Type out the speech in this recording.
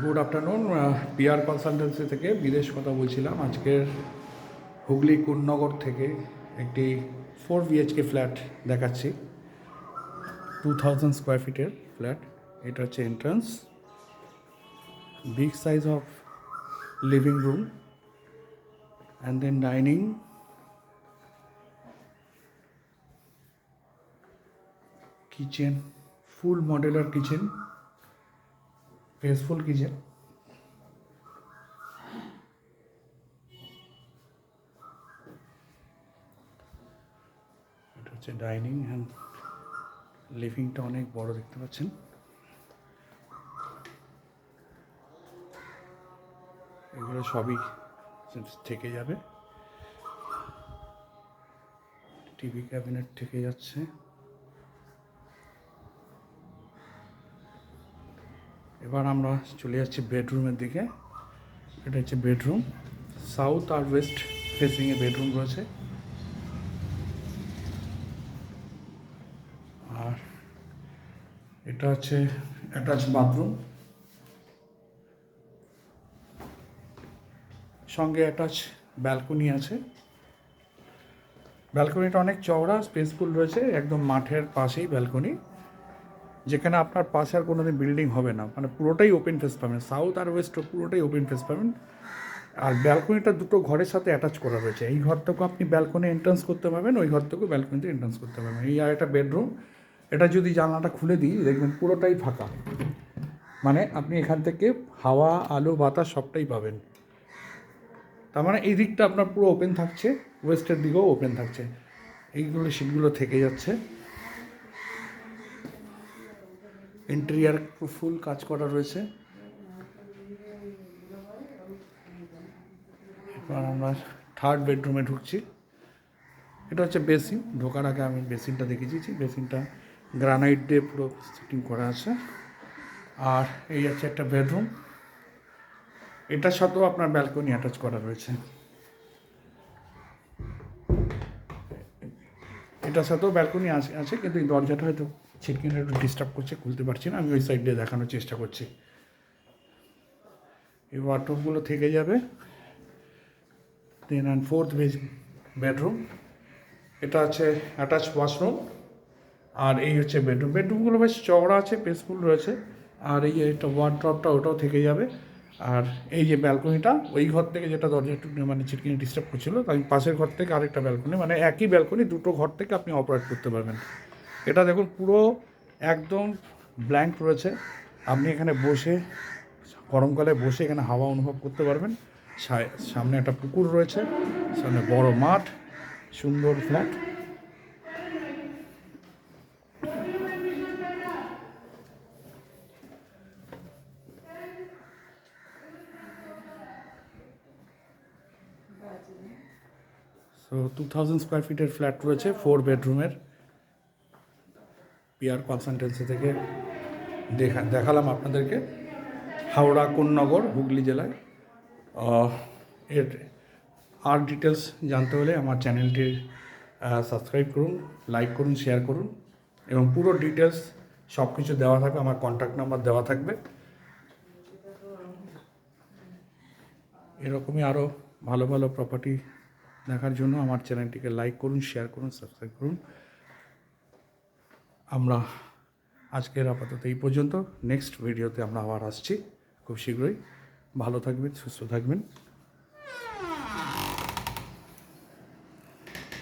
Good afternoon. PR consultancy থেকে বিদেশ কথা বলছিলাম। আজকের হুগলি কুন্নগর থেকে একটি 4 BHK ফ্ল্যাট দেখাচ্ছি। 2000 স্কোয়ার ফিটের ফ্ল্যাট। এটা হচ্ছে entrance, big size of living room and then dining, kitchen, full modular kitchen, spaceful kitchen. এটা হচ্ছে ডাইনিং অ্যান্ড লিভিংটা অনেক বড় দেখতে পাচ্ছেন। এগুলো সবই থেকে যাবে। টিভি ক্যাবিনেট থেকে যাচ্ছে। এবার আমরা চলে যাচ্ছি বেডরুমের দিকে। এটা হচ্ছে বেডরুম, সাউথ আর ওয়েস্ট ফেসিংয়ে বেডরুম রয়েছে। আর এটা হচ্ছে অ্যাটাচ বাথরুম, সঙ্গে অ্যাটাচ ব্যালকনি আছে। ব্যালকনিটা অনেক চওড়া, স্পেসফুল রয়েছে, একদম মাঠের পাশেই ব্যালকনি, যেখানে আপনার পাশে আর কোনোদিন বিল্ডিং হবে না, মানে পুরোটাই ওপেন ফেস পাবেন। সাউথ আর ওয়েস্ট পুরোটাই ওপেন ফেস পাবেন। আর ব্যালকনিটা দুটো ঘরের সাথে অ্যাটাচ করা রয়েছে। এই ঘর থেকেও আপনি ব্যালকনি এন্ট্রান্স করতে পারবেন, ওই ঘর থেকেও ব্যালকনিতে এন্ট্রান্স করতে পারবেন। এই আর একটা বেডরুম। এটা যদি জানলাটা খুলে দিই দেখবেন পুরোটাই ফাঁকা, মানে আপনি এখান থেকে হাওয়া, আলো, বাতাস সবটাই পাবেন। তার মানে এই দিকটা আপনার পুরো ওপেন থাকছে, ওয়েস্টের দিকেও ওপেন থাকছে। এইগুলো সিটগুলো থেকে যাচ্ছে। ইন্টেরিয়ার ফুল কাজ করা রয়েছে। এবার আমরা থার্ড বেডরুমে ঢুকছি। এটা হচ্ছে বেসিন। ঢোকার আগে আমি বেসিনটা দেখিয়েছি। বেসিনটা গ্রানাইট দিয়ে পুরো সেটিং করা আছে। আর এই হচ্ছে একটা বেডরুম, এটার সাথেও আপনার ব্যালকনি অ্যাটাচ করা রয়েছে। এটার সাথেও ব্যালকনি আছে, কিন্তু এই দরজাটা হয়তো ছিটকিনে একটু ডিস্টার্ব করছে, খুলতে পারছি না। আমি ওই সাইড দিয়ে দেখানোর চেষ্টা করছি। এই ওয়ার্ডরোবগুলো থেকে যাবে। দেন অ্যান্ড ফোর্থ বেডরুম, এটা আছে অ্যাটাচ ওয়াশরুম। আর এই হচ্ছে বেডরুম। বেডরুমগুলো বেশ চওড়া আছে, স্পেসফুল রয়েছে। আর এই একটা ওয়ার্ডরোবটা ওটাও থেকে যাবে। আর এই যে ব্যালকনিটা, ওই ঘর থেকে যেটা দরজা একটু মানে ছিটকিনি ডিস্টার্ব করছিল, তাই পাশের ঘর থেকে আরেকটা ব্যালকনি, মানে একই ব্যালকনি দুটো ঘর থেকে আপনি অপারেট করতে পারবেন। এটা দেখুন পুরো একদম ব্ল্যাঙ্ক রয়েছে। আপনি এখানে বসে, গরমকালে বসে এখানে হাওয়া অনুভব করতে পারবেন। সামনে একটা পুকুর রয়েছে, সামনে বড় মাঠ, সুন্দর ফ্ল্যাট। সো 2000 স্কোয়ার ফিটের ফ্ল্যাট রয়েছে, 4 বেডরুমের। পিআর কনসালটেন্সি থেকে দেখালাম আপনাদেরকে, হাওড়া কোন্নগর, হুগলি জেলায়। এর আর ডিটেলস জানতে হলে আমার চ্যানেলটি সাবস্ক্রাইব করুন, লাইক করুন, শেয়ার করুন, এবং পুরো ডিটেলস সব কিছু দেওয়া থাকবে। আমার কন্ট্যাক্ট নাম্বার দেওয়া থাকবে। এরকমই আরও ভালো ভালো প্রপার্টি দেখার জন্য আমার চ্যানেলটিকে লাইক করুন, শেয়ার করুন, সাবস্ক্রাইব করুন। আমরা আজকের আপাতত এই পর্যন্ত। নেক্সট ভিডিওতে আমরা আবার আসছি খুব শীঘ্রই। ভালো থাকবেন, সুস্থ থাকবেন।